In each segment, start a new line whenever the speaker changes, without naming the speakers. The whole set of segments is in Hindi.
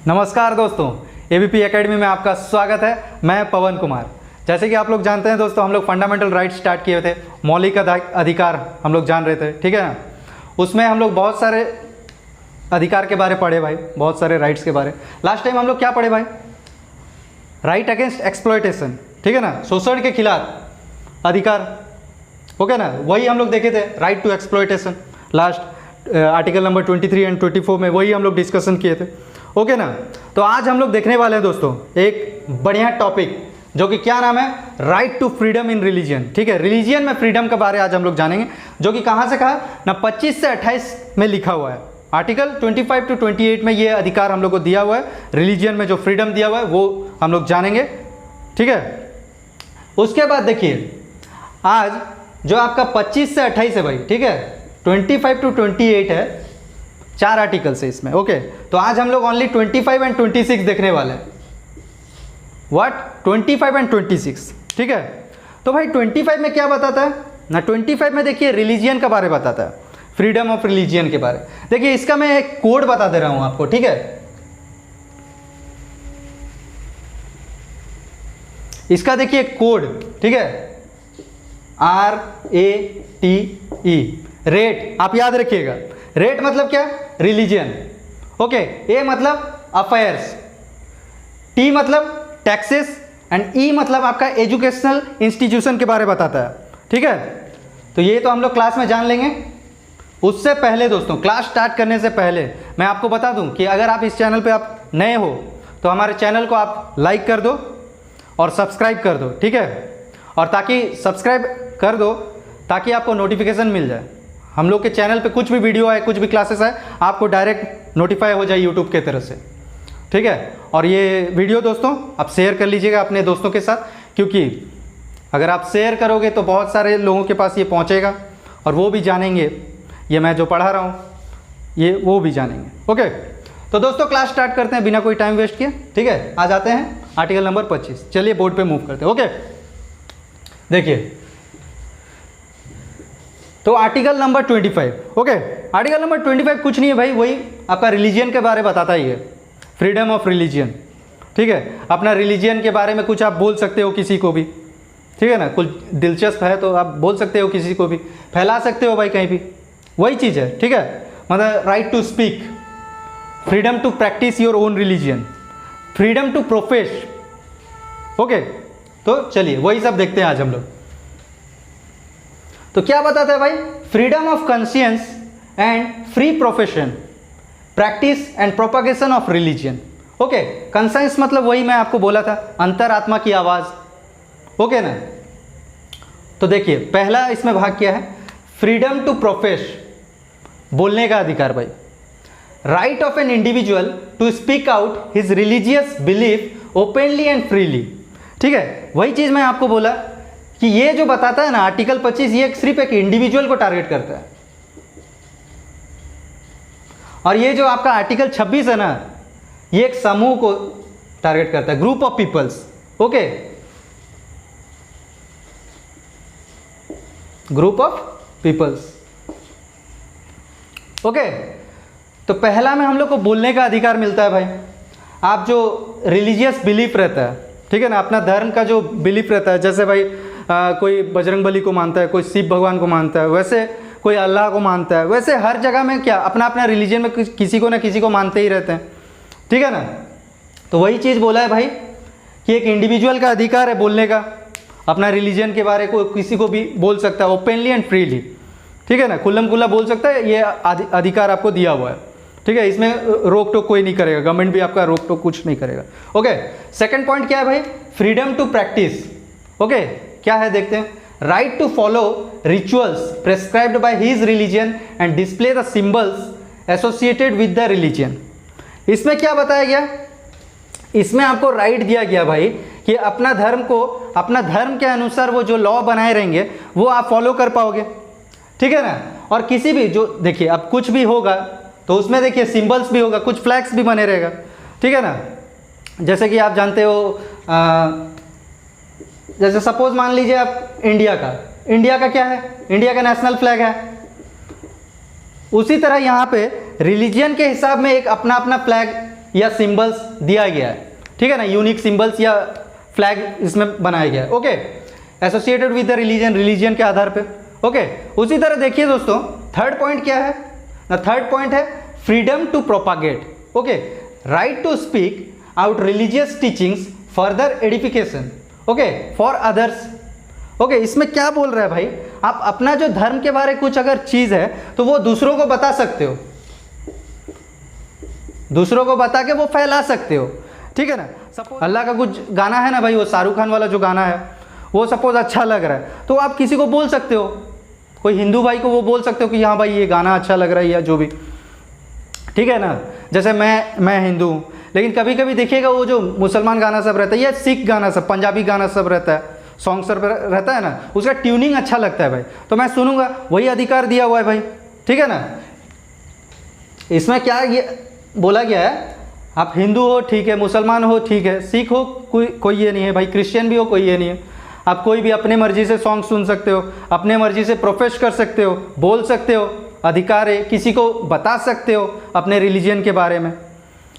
नमस्कार दोस्तों, एबीपी एकेडमी में आपका स्वागत है। मैं पवन कुमार। जैसे कि आप लोग जानते हैं दोस्तों, हम लोग फंडामेंटल राइट स्टार्ट किए थे, मौलिक अधिकार हम लोग जान रहे थे, ठीक है ना। उसमें हम लोग बहुत सारे अधिकार के बारे पढ़े भाई, बहुत सारे राइट्स के बारे। लास्ट टाइम हम लोग क्या पढ़े भाई? राइट अगेंस्ट एक्सप्लॉयटेशन, ठीक है ना, शोषण के खिलाफ अधिकार, ओके ना, वही हम लोग देखे थे, right to exploitation. Last article number 23 and 24 में वही हम लोग डिस्कशन किए थे, ओके ना। तो आज हम लोग देखने वाले हैं दोस्तों एक बढ़िया टॉपिक, जो कि क्या नाम है, right to freedom in religion, ठीक है। रिलीजियन में फ्रीडम के बारे आज हम लोग जानेंगे, जो कि कहाँ से कहा ना, 25 से 28 में लिखा हुआ है। आर्टिकल 25 to 28 में ये अधिकार हम लोग को दिया हुआ है। रिलीजियन में जो फ्रीडम दिया हुआ है वो हम लोग जानेंगे, ठीक है। उसके बाद देखिए, आज जो आपका 25 से 28 है भाई, ठीक है, 25 to 28 है, 4 आर्टिकल्स है इसमें, ओके। तो आज हम लोग ओनली 25 एंड 26 देखने वाले हैं। व्हाट? 25 एंड 26, ठीक है। तो भाई 25 में क्या बताता है ना, 25 में देखिए रिलीजियन के बारे बताता है, फ्रीडम ऑफ रिलीजियन के बारे। देखिए इसका मैं एक कोड बता दे रहा हूं आपको, ठीक है। इसका देखिए कोड, ठीक है, RATE, रेट, आप याद रखिएगा। रेट मतलब क्या? Religion, okay. ए मतलब अफेयर्स, टी मतलब टैक्सेस एंड ई मतलब आपका एजुकेशनल इंस्टीट्यूशन के बारे बताता है, ठीक है। तो ये तो हम लोग क्लास में जान लेंगे। उससे पहले दोस्तों, क्लास स्टार्ट करने से पहले मैं आपको बता दूं कि अगर आप इस चैनल पे आप नए हो तो हमारे चैनल को आप लाइक कर दो और सब्सक्राइब कर दो, ठीक है। और ताकि सब्सक्राइब कर दो ताकि आपको नोटिफिकेशन मिल जाए, हम लोग के चैनल पे कुछ भी वीडियो आए, कुछ भी क्लासेस आए, आपको डायरेक्ट नोटिफाई हो जाए यूट्यूब के तरफ से, ठीक है। और ये वीडियो दोस्तों आप शेयर कर लीजिएगा अपने दोस्तों के साथ, क्योंकि अगर आप शेयर करोगे तो बहुत सारे लोगों के पास ये पहुंचेगा और वो भी जानेंगे, ये मैं जो पढ़ा रहा हूँ ये वो भी जानेंगे, ओके। तो दोस्तों क्लास स्टार्ट करते हैं बिना कोई टाइम वेस्ट किए, ठीक है। आ जाते हैं आर्टिकल नंबर 25। चलिए बोर्ड पे मूव करते हैं, ओके। देखिए, तो article number 25, okay. Article number 25 कुछ नहीं है भाई, वही आपका रिलीजियन के बारे बताता ही है, फ्रीडम ऑफ रिलीजियन, ठीक है। अपना रिलीजियन के बारे में कुछ आप बोल सकते हो किसी को भी, ठीक है ना। कुछ दिलचस्प है तो आप बोल सकते हो किसी को भी, फैला सकते हो भाई कहीं भी, वही चीज़ है, ठीक है। मतलब right to speak, freedom to practise your own religion, freedom to profess, okay. तो चलिए वही सब देखते हैं आज हम लोग। तो क्या बताता है भाई? Freedom of conscience and free profession, practice and propagation of religion, okay. Conscience मतलब वही मैं आपको बोला था, अंतरात्मा की आवाज़, ओके ना। तो देखिए पहला इसमें भाग क्या है, फ्रीडम टू प्रोफेस, बोलने का अधिकार भाई। Right of an individual to speak out his religious belief openly and freely, ठीक है। वही चीज़ मैं आपको बोला कि ये जो बताता है ना आर्टिकल 25, ये सिर्फ एक इंडिविजुअल को टारगेट करता है। और ये जो आपका आर्टिकल 26 है ना, ये एक समूह को टारगेट करता है, group of peoples, okay, group of peoples, okay. तो पहला में हम लोग को बोलने का अधिकार मिलता है भाई। आप जो रिलीजियस बिलीफ रहता है, ठीक है ना, अपना धर्म का जो बिलीफ रहता है, जैसे भाई कोई बजरंगबली को मानता है, कोई शिव भगवान को मानता है, वैसे कोई अल्लाह को मानता है, वैसे हर जगह में क्या अपना अपना रिलीजन में किसी को ना किसी को मानते ही रहते हैं, ठीक है ना। तो वही चीज़ बोला है भाई कि एक इंडिविजुअल का अधिकार है बोलने का, अपना रिलीजन के बारे को किसी को भी बोल सकता है ओपनली एंड फ्रीली, ठीक है ना, खुल्लम खुल्ला बोल सकता है, ये अधिकार आपको दिया हुआ है, ठीक है। इसमें रोक टोक कोई नहीं करेगा, गवर्नमेंट भी आपका रोक टोक कुछ नहीं करेगा, ओके। सेकंड पॉइंट क्या है भाई? Freedom to practise, okay. क्या है देखते हैं, right to follow rituals prescribed by his religion and display the symbols associated with the religion. इसमें क्या बताया गया? इसमें आपको राइट दिया गया भाई कि अपना धर्म को, अपना धर्म के अनुसार वो जो लॉ बनाए रहेंगे वो आप फॉलो कर पाओगे, ठीक है ना। और किसी भी जो देखिए अब कुछ भी होगा तो उसमें देखिए सिंबल्स भी होगा, कुछ फ्लैग्स भी बने रहेगा, ठीक है ना। जैसे कि आप जानते हो, जैसे सपोज मान लीजिए आप इंडिया का क्या है, इंडिया का नेशनल फ्लैग है, उसी तरह यहाँ पे रिलीजियन के हिसाब में एक अपना अपना फ्लैग या सिंबल्स दिया गया है, ठीक है ना, यूनिक सिंबल्स या फ्लैग इसमें बनाया गया है। Okay, associated with the religion, religion के आधार पे। ओके, उसी तरह देखिए दोस्तों थर्ड पॉइंट क्या है, थर्ड पॉइंट है freedom to propagate. Okay, right to speak out religious teachings further edification, okay, for others. Okay, इसमें क्या बोल रहा है भाई, आप अपना जो धर्म के बारे कुछ अगर चीज है तो वो दूसरों को बता सकते हो, दूसरों को बता के वो फैला सकते हो, ठीक है ना। सपोज अल्लाह का कुछ गाना है ना भाई, वो शाहरुख खान वाला जो गाना है वो सपोज अच्छा लग रहा है तो आप किसी को बोल सकते हो, कोई हिंदू भाई को वो बोल सकते हो कि हाँ भाई ये गाना अच्छा लग रहा है या जो भी, ठीक है ना। जैसे मैं हिंदू हूँ, लेकिन कभी कभी देखिएगा वो जो मुसलमान गाना सब रहता है या सिख गाना सब, पंजाबी गाना सब रहता है, सॉन्ग सब रहता है ना, उसका ट्यूनिंग अच्छा लगता है भाई, तो मैं सुनूंगा, वही अधिकार दिया हुआ है भाई, ठीक है ना। इसमें क्या बोला गया है, आप हिंदू हो ठीक है, मुसलमान हो ठीक है, सिख हो कोई ये नहीं है भाई, क्रिश्चियन भी हो कोई ये नहीं है, आप कोई भी अपने मर्जी से सॉन्ग सुन सकते हो, अपने मर्जी से प्रोफेस कर सकते हो, बोल सकते हो, अधिकार है, किसी को बता सकते हो अपने रिलीजन के बारे में,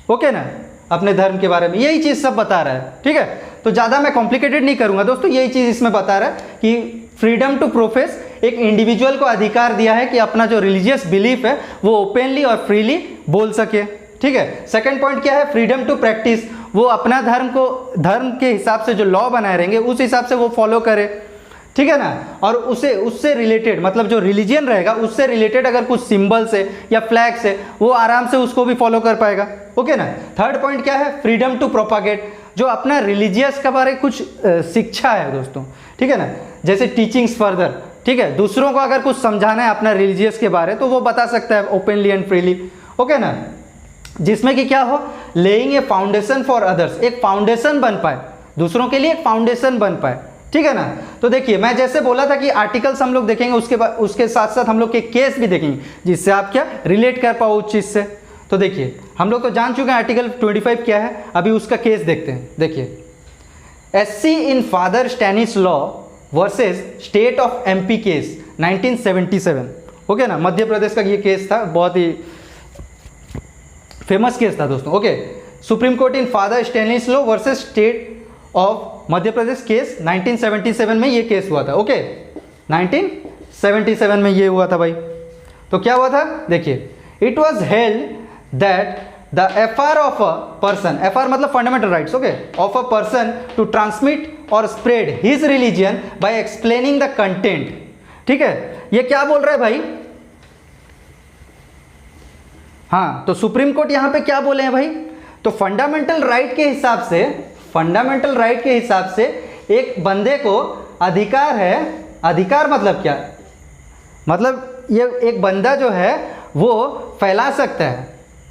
ओके ना, अपने धर्म के बारे में, यही चीज़ सब बता रहा है, ठीक है। तो ज़्यादा मैं कॉम्प्लिकेटेड नहीं करूँगा दोस्तों, यही चीज़ इसमें बता रहा है कि फ्रीडम टू प्रोफेस, एक इंडिविजुअल को अधिकार दिया है कि अपना जो रिलीजियस बिलीफ है वो ओपनली और फ्रीली बोल सके, ठीक है। सेकंड पॉइंट क्या है, फ्रीडम टू प्रैक्टिस, वो अपना धर्म के हिसाब से जो लॉ बनाए रहेंगे उस हिसाब से वो फॉलो करे, ठीक है ना। और उससे रिलेटेड मतलब जो रिलीजियन रहेगा उससे रिलेटेड अगर कुछ सिंबल्स है या फ्लैग्स है वो आराम से उसको भी फॉलो कर पाएगा, ओके ना। थर्ड पॉइंट क्या है, फ्रीडम टू प्रोपागेट, जो अपना रिलीजियस के बारे कुछ शिक्षा है दोस्तों, ठीक है ना, जैसे टीचिंग्स फर्दर, ठीक है, दूसरों को अगर कुछ समझाना है अपना रिलीजियस के बारे तो वो बता सकता है ओपनली एंड फ्रीली, ओके ना। जिसमें कि क्या हो, laying A foundation for others, एक फाउंडेशन बन पाए, दूसरों के लिए एक फाउंडेशन बन पाए, ठीक है ना। तो देखिए मैं जैसे बोला था कि आर्टिकल्स हम लोग देखेंगे, उसके साथ साथ हम लोग के केस भी देखेंगे जिससे आप क्या रिलेट कर पाओ उस चीज़ से। तो देखिए हम लोग तो जान चुके हैं आर्टिकल 25 क्या है, अभी उसका केस देखते हैं। देखिए SC in father स्टैनिस law versus state of MP case 1977, okay ना, मध्य प्रदेश का ये केस था, बहुत ही फेमस केस था दोस्तों, okay. Supreme court in father स्टैनिस law versus state of Madhya Pradesh case 1977 में ये केस हुआ था, ओके, 1977 में ये हुआ था भाई। तो क्या हुआ था, देखिए it was held that the FR of a person, FR मतलब fundamental rights, okay, of a person to transmit और spread his religion by explaining the content, ठीक है। ये क्या बोल रहा है भाई, हाँ, तो सुप्रीम कोर्ट यहां पे क्या बोले हैं भाई, तो फंडामेंटल राइट के हिसाब से, फंडामेंटल राइट के हिसाब से एक बंदे को अधिकार है, अधिकार मतलब क्या, मतलब ये एक बंदा जो है वो फैला सकता है,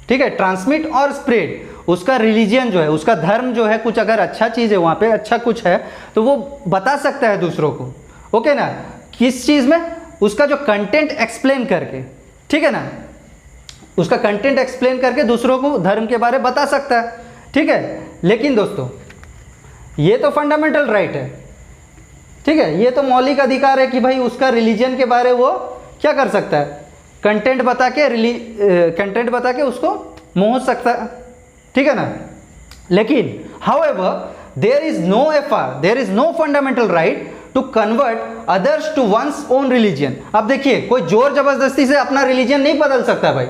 ठीक है, ट्रांसमिट और स्प्रेड, उसका रिलीजियन जो है, उसका धर्म जो है, कुछ अगर अच्छा चीज़ है वहाँ पे, अच्छा कुछ है तो वो बता सकता है दूसरों को, ओके ना, किस चीज़ में, उसका जो कंटेंट एक्सप्लेन करके, ठीक है ना, उसका कंटेंट एक्सप्लेन करके दूसरों को धर्म के बारे में बता सकता है, ठीक है। लेकिन दोस्तों ये तो फंडामेंटल राइट है, ठीक है, ये तो मौलिक अधिकार है कि भाई उसका रिलीजन के बारे वो क्या कर सकता है, कंटेंट बता के उसको मोह सकता है, ठीक है ना। लेकिन however there is no FR, there is no fundamental right to convert others to one's own religion. अब देखिए कोई जोर जबरदस्ती से अपना रिलीजन नहीं बदल सकता भाई।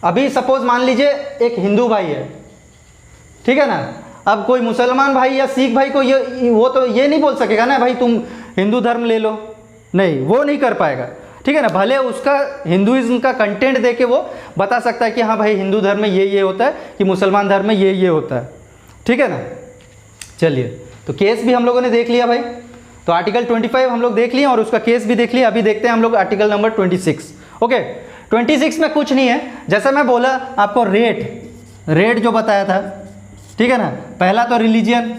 अभी सपोज मान लीजिए एक हिंदू भाई है, ठीक है ना, अब कोई मुसलमान भाई या सिख भाई को वो तो ये नहीं बोल सकेगा ना भाई तुम हिंदू धर्म ले लो, नहीं, वो नहीं कर पाएगा, ठीक है ना। भले उसका हिंदुइज्म का कंटेंट दे के वो बता सकता है कि हाँ भाई हिंदू धर्म में ये होता है, कि मुसलमान धर्म में ये होता है, ठीक है ना। चलिए, तो केस भी हम लोगों ने देख लिया भाई, तो आर्टिकल 25 हम लोग देख लिए और उसका केस भी देख लिया। अभी देखते हैं हम लोग आर्टिकल नंबर 26, ओके। 26 में कुछ नहीं है, जैसा मैं बोला आपको, रेट जो बताया था, ठीक है ना, पहला तो रिलीजियन,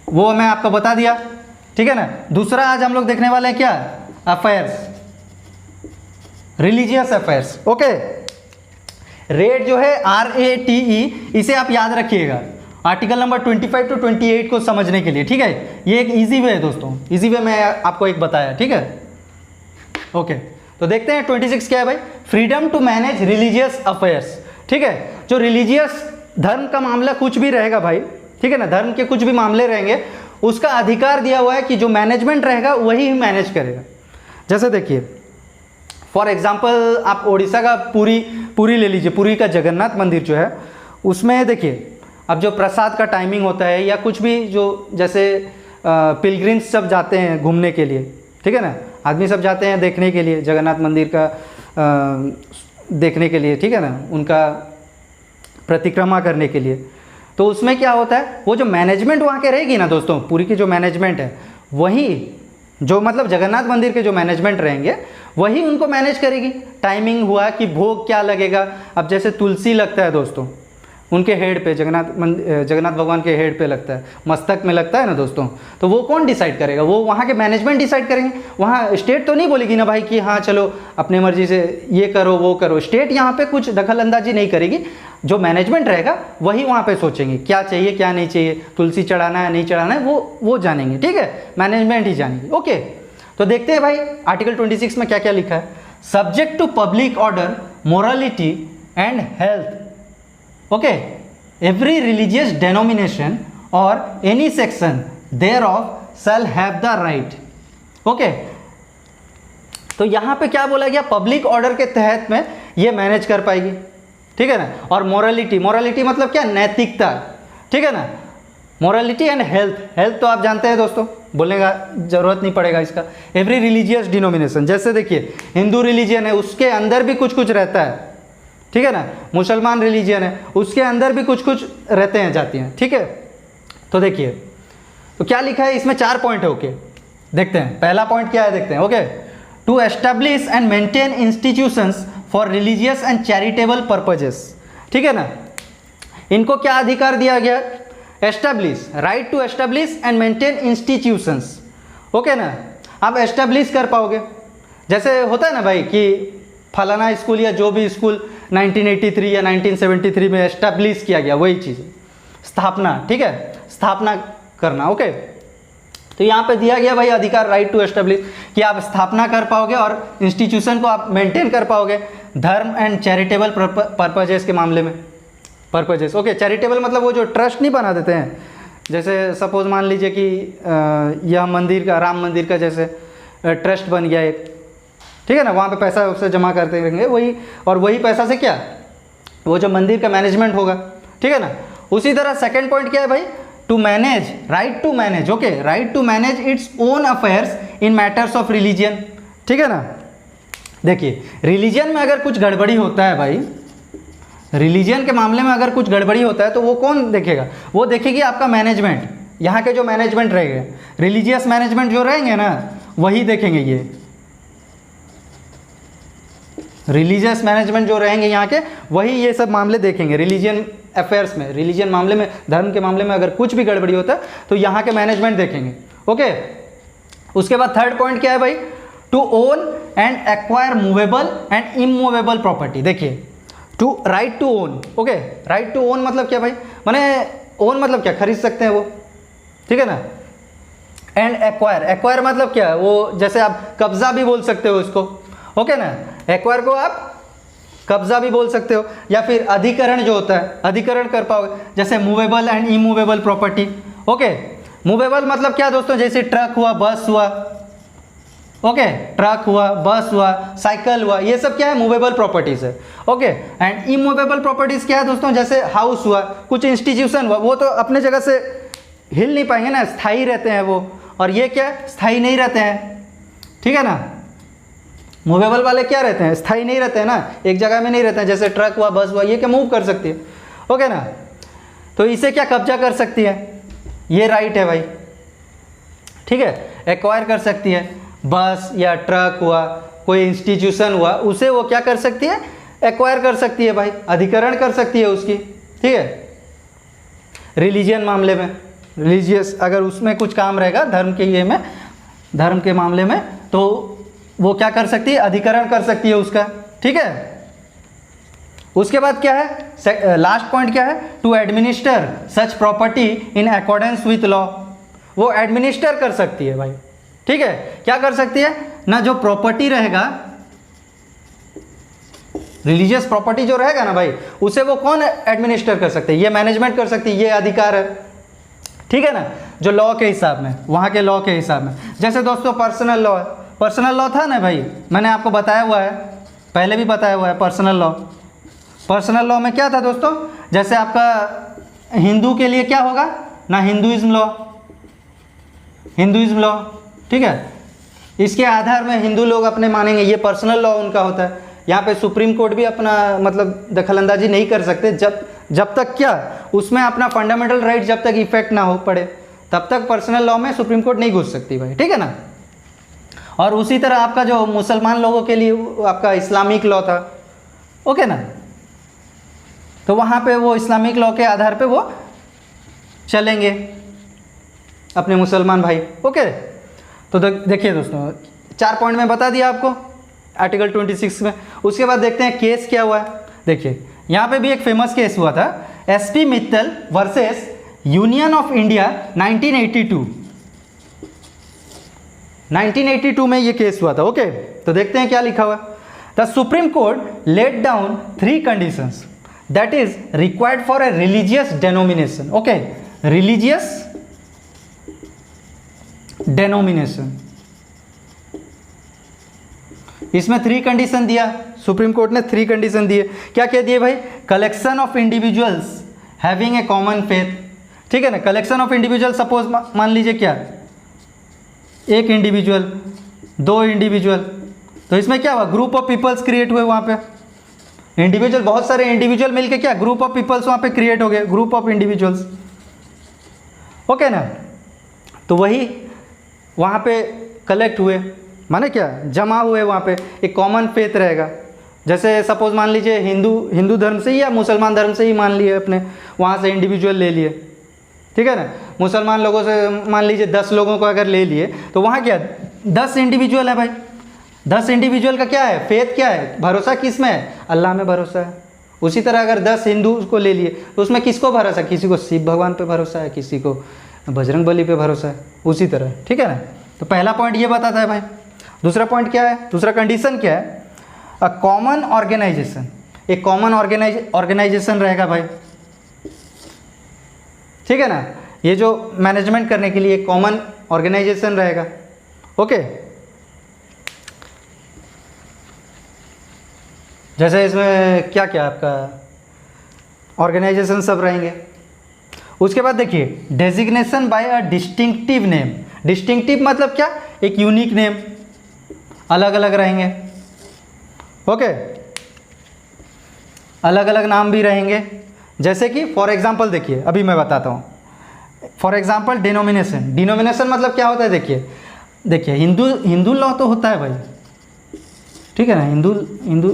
वो मैं आपको बता दिया, ठीक है ना। दूसरा आज हम लोग देखने वाले हैं क्या, affairs, religious affairs, okay. Rate जो है RATE, इसे आप याद रखिएगा आर्टिकल नंबर 25 to 28 को समझने के लिए, ठीक है। ये एक इजी वे है दोस्तों, इजी वे मैं आपको एक बताया, ठीक है, ओके। तो देखते हैं 26 क्या है भाई, freedom to manage religious affairs, ठीक है। जो रिलीजियस धर्म का मामला कुछ भी रहेगा भाई, ठीक है ना, धर्म के कुछ भी मामले रहेंगे उसका अधिकार दिया हुआ है कि जो मैनेजमेंट रहेगा वही मैनेज करेगा। जैसे देखिए फॉर एग्जांपल आप उड़ीसा का पुरी ले लीजिए, पुरी का जगन्नाथ मंदिर जो है उसमें देखिए अब जो प्रसाद का टाइमिंग होता है या कुछ भी जो जैसे पिलग्रिम्स सब जाते हैं घूमने के लिए, ठीक है ना, आदमी सब जाते हैं देखने के लिए जगन्नाथ मंदिर का देखने के लिए, ठीक है ना, उनका प्रतिक्रमा करने के लिए। तो उसमें क्या होता है, वो जो मैनेजमेंट वहाँ के रहेगी ना दोस्तों, पूरी की जो मैनेजमेंट है वही जो मतलब जगन्नाथ मंदिर के जो मैनेजमेंट रहेंगे वही उनको मैनेज करेगी। टाइमिंग हुआ कि भोग क्या लगेगा, अब जैसे तुलसी लगता है दोस्तों उनके हेड पे, जगन्नाथ भगवान के हेड पे लगता है, मस्तक में लगता है ना दोस्तों, तो वो कौन डिसाइड करेगा, वो वहाँ के मैनेजमेंट डिसाइड करेंगे। वहाँ स्टेट तो नहीं बोलेगी ना भाई कि हाँ चलो अपने मर्जी से ये करो वो करो, स्टेट यहाँ पे कुछ दखल अंदाजी नहीं करेगी। जो मैनेजमेंट रहेगा वही वहाँ पे सोचेंगे क्या चाहिए क्या नहीं चाहिए, तुलसी चढ़ाना है नहीं चढ़ाना है वो जानेंगे, ठीक है, मैनेजमेंट ही जानेंगे। ओके, तो देखते हैं भाई आर्टिकल 26 में क्या क्या लिखा है। Subject to public order, morality and health, okay, every religious denomination or any section thereof shall have the right, okay। तो यहाँ पे क्या बोला गया, पब्लिक ऑर्डर के तहत में ये मैनेज कर पाएगी, ठीक है ना। और मोरालिटी मतलब क्या, नैतिकता, ठीक है ना। मोरालिटी एंड हेल्थ तो आप जानते हैं दोस्तों, बोलने का जरूरत नहीं पड़ेगा इसका। एवरी रिलीजियस डिनोमिनेशन, जैसे देखिए हिंदू रिलीजियन है उसके अंदर भी कुछ कुछ रहता है, ठीक है ना, मुसलमान रिलीजियन है उसके अंदर भी कुछ कुछ रहते हैं जातियाँ, ठीक है। तो देखिए तो क्या लिखा है इसमें, 4 पॉइंट है, ओके देखते हैं। पहला पॉइंट क्या है देखते हैं, okay, to establish and maintain institutions for religious and charitable purposes, ठीक है ना। इनको क्या अधिकार दिया गया, establish, right to establish and maintain institutions, okay ना। आप एस्टैब्लिश कर पाओगे, जैसे होता है ना भाई कि फलाना स्कूल या जो भी स्कूल 1983 या 1973 में एस्टैब्लिश किया गया, वही चीज़ स्थापना, ठीक है, स्थापना करना, ओके। तो यहाँ पे दिया गया भाई अधिकार, राइट टू एस्टैब्लिश, कि आप स्थापना कर पाओगे और इंस्टीट्यूशन को आप मेंटेन कर पाओगे धर्म एंड चैरिटेबल पर्पजेस के मामले में, पर्पजेस, ओके। चैरिटेबल मतलब वो जो ट्रस्ट नहीं बना देते हैं, जैसे सपोज मान लीजिए कि यह मंदिर का, राम मंदिर का जैसे ट्रस्ट बन गया एक, ठीक है ना, वहाँ पे पैसा उससे जमा करते रहेंगे वही, और वही पैसा से क्या, वो जो मंदिर का मैनेजमेंट होगा, ठीक है ना। उसी तरह सेकंड पॉइंट क्या है भाई, to manage, right to manage, okay, right to manage its own affairs in matters of religion, ठीक है ना। देखिए रिलीजियन में अगर कुछ गड़बड़ी होता है भाई, रिलीजियन के मामले में अगर कुछ गड़बड़ी होता है तो वो कौन देखेगा, वो देखेगी आपका मैनेजमेंट, यहाँ के जो मैनेजमेंट रहेंगे, रिलीजियस मैनेजमेंट जो रहेंगे ना वही देखेंगे, ये रिलीजियस मैनेजमेंट जो रहेंगे यहाँ के वही ये सब मामले देखेंगे। रिलीजियन अफेयर्स में, रिलीजियन मामले में, धर्म के मामले में अगर कुछ भी गड़बड़ी होता है तो यहाँ के मैनेजमेंट देखेंगे, ओके। उसके बाद थर्ड पॉइंट क्या है भाई, to own and acquire movable and immovable property. देखिए to, right to own, okay, right to own मतलब क्या भाई, माने ओन मतलब क्या, खरीद सकते हैं वो, ठीक है ना। एंड एक्वायर मतलब क्या है, वो जैसे आप कब्जा भी बोल सकते हो इसको, ओके ना। एक्वायर को आप कब्जा भी बोल सकते हो, या फिर अधिकरण जो होता है, अधिकरण कर पाओगे, जैसे movable and immovable property, okay. Movable मतलब क्या दोस्तों, जैसे ट्रक हुआ, बस हुआ, ओके, ट्रक हुआ, बस हुआ, साइकिल हुआ, ये सब क्या है, मूवेबल प्रॉपर्टीज है, ओके। एंड इमूवेबल प्रॉपर्टीज क्या है दोस्तों, जैसे हाउस हुआ, कुछ इंस्टीट्यूशन हुआ, वो तो अपने जगह से हिल नहीं पाएंगे ना, स्थायी रहते हैं वो, और ये क्या स्थायी नहीं रहते हैं, ठीक है ना। मूवेबल वाले क्या रहते हैं, स्थायी नहीं रहते हैं ना, एक जगह में नहीं रहते हैं, जैसे ट्रक हुआ, बस हुआ, ये क्या मूव कर सकती है, ओके ना। तो इसे क्या कब्जा कर सकती है, ये राइट है भाई, ठीक है। एक्वायर कर सकती है, बस या ट्रक हुआ, कोई इंस्टीट्यूशन हुआ, उसे वो क्या कर सकती है, एक्वायर कर सकती है भाई, अधिकरण कर सकती है उसकी, ठीक है। रिलीजियन मामले में, रिलीजियस अगर उसमें कुछ काम रहेगा धर्म के ये में, धर्म के मामले में, तो वो क्या कर सकती है, अधिकरण कर सकती है उसका, ठीक है। उसके बाद क्या है, लास्ट पॉइंट क्या है, to administer such property in accordance with law, वो एडमिनिस्टर कर सकती है भाई, ठीक है। क्या कर सकती है ना, जो प्रॉपर्टी रहेगा, रिलीजियस प्रॉपर्टी जो रहेगा ना भाई, उसे वो कौन एडमिनिस्टर कर सकते हैं, ये मैनेजमेंट कर सकती है, ये अधिकार है, ठीक है ना, जो लॉ के हिसाब में, वहाँ के लॉ के हिसाब में। जैसे दोस्तों पर्सनल लॉ है, पर्सनल लॉ था ना भाई, मैंने आपको बताया हुआ है, पहले भी बताया हुआ है पर्सनल लॉ। पर्सनल लॉ में क्या था दोस्तों, जैसे आपका हिंदू के लिए क्या होगा ना, हिंदुइज्म लॉ, ठीक है, इसके आधार में हिंदू लोग अपने मानेंगे, ये पर्सनल लॉ उनका होता है। यहाँ पे सुप्रीम कोर्ट भी अपना मतलब दखलंदाजी नहीं कर सकते, जब तक क्या उसमें अपना फंडामेंटल राइट जब तक इफेक्ट ना हो पड़े, तब तक पर्सनल लॉ में सुप्रीम कोर्ट नहीं घुस सकती भाई, ठीक है ना। और उसी तरह आपका जो मुसलमान लोगों के लिए आपका इस्लामिक लॉ था, ओके ना, तो वहाँ पे वो इस्लामिक लॉ के आधार पे वो चलेंगे अपने मुसलमान भाई, ओके। तो देखिए दोस्तों 4 पॉइंट में बता दिया आपको आर्टिकल 26 में। उसके बाद देखते हैं केस क्या हुआ है। देखिए यहाँ पे भी एक फेमस केस हुआ था, SP Mittal versus union of India 1982 में ये केस हुआ था, ओके। तो देखते हैं क्या लिखा हुआ है। The supreme court lay down 3 conditions that is required for a religious denomination, okay, religious denomination. इसमें 3 कंडीशन दिया सुप्रीम कोर्ट ने, 3 कंडीशन दिए। क्या क्या दिए भाई, collection of individuals having a common faith, ठीक है ना, कलेक्शन ऑफ इंडिविजुअल, सपोज मान लीजिए क्या, एक इंडिविजुअल, 2 इंडिविजुअल, तो इसमें क्या हुआ, ग्रुप ऑफ पीपल्स क्रिएट हुए, वहाँ पे इंडिविजुअल, बहुत सारे इंडिविजुअल मिलके क्या, ग्रुप ऑफ पीपल्स वहाँ पे क्रिएट हो गए, ग्रुप ऑफ इंडिविजुअल्स, ओके ना। तो वही वहाँ पे कलेक्ट हुए, माने क्या, जमा हुए, वहाँ पे एक कॉमन फेथ रहेगा। जैसे सपोज मान लीजिए हिंदू धर्म से ही या मुसलमान धर्म से ही मान लिए अपने, वहाँ से इंडिविजुअल ले लिए, ठीक है ना। मुसलमान लोगों से मान लीजिए 10 लोगों को अगर ले लिए, तो वहाँ क्या 10 इंडिविजुअल है भाई, 10 इंडिविजुअल का क्या है, फेथ क्या है, भरोसा किस में है, अल्लाह में भरोसा है। उसी तरह अगर 10 हिंदू को ले लिए, तो उसमें किसको भरोसा है, किसी को शिव भगवान पे भरोसा है, किसी को बजरंग बली पे भरोसा है, उसी तरह, ठीक है ना। तो पहला पॉइंट ये बताता है भाई। दूसरा पॉइंट क्या है, दूसरा कंडीशन क्या है, अ कॉमन ऑर्गेनाइजेशन, एक कॉमन ऑर्गेनाइजेशन रहेगा भाई, ठीक है ना, ये जो मैनेजमेंट करने के लिए एक कॉमन ऑर्गेनाइजेशन रहेगा, ओके। जैसे इसमें क्या क्या आपका ऑर्गेनाइजेशन सब रहेंगे। उसके बाद देखिए designation by a distinctive name, distinctive मतलब क्या, एक यूनिक नेम, अलग अलग रहेंगे, ओके, अलग अलग नाम भी रहेंगे। जैसे कि फॉर एग्जांपल देखिए, अभी मैं बताता हूँ, फॉर एग्जांपल डिनोमिनेशन, डिनोमिनेशन मतलब क्या होता है, देखिए हिंदू लॉ तो होता है भाई, ठीक है ना, हिंदू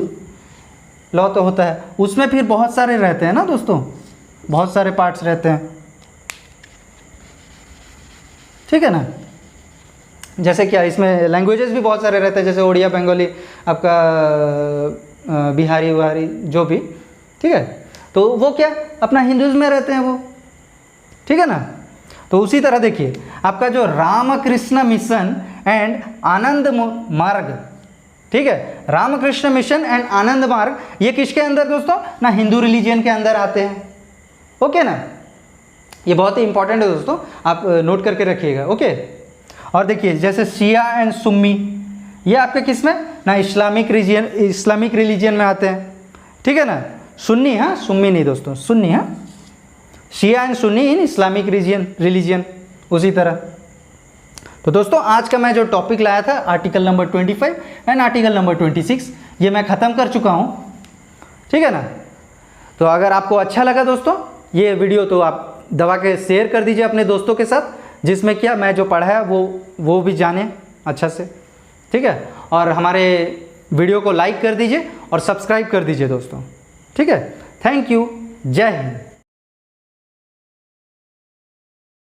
लॉ तो होता है, उसमें फिर बहुत सारे रहते हैं ना दोस्तों, बहुत सारे पार्ट्स रहते हैं, ठीक है ना। जैसे क्या इसमें लैंग्वेजेस भी बहुत सारे रहते हैं, जैसे उड़िया, बंगाली, आपका बिहारी उहारी जो भी, ठीक है, तो वो क्या अपना हिंदुइज्म में रहते हैं वो, ठीक है ना। तो उसी तरह देखिए आपका जो रामकृष्ण मिशन एंड आनंद मार्ग, ठीक है, रामकृष्ण मिशन एंड आनंद मार्ग, ये किसके अंदर दोस्तों ना, हिंदू रिलीजियन के अंदर आते हैं, ओके ना। ये बहुत ही इंपॉर्टेंट है दोस्तों, आप नोट करके रखिएगा, ओके। और देखिए जैसे शिया एंड सुन्नी, ये आपके किस में ना, इस्लामिक रिलीजियन में आते हैं, ठीक है ना। सुन्नी, हाँ सुन्नी नहीं दोस्तों, सुन्नी, हाँ, Shia and Sunni in Islamic religion, उसी तरह। तो दोस्तों आज का मैं जो टॉपिक लाया था article number 25 and article number 26, ये मैं ख़त्म कर चुका हूँ, ठीक है ना। तो अगर आपको अच्छा लगा दोस्तों ये वीडियो, तो आप दबा के शेयर कर दीजिए अपने दोस्तों के साथ, जिसमें क्या मैं जो पढ़ाया वो भी जाने अच्छा से, ठीक है। और हमारे वीडियो को लाइक कर दीजिए और सब्सक्राइब कर दीजिए दोस्तों, ठीक है। थैंक यू, जय हिंद।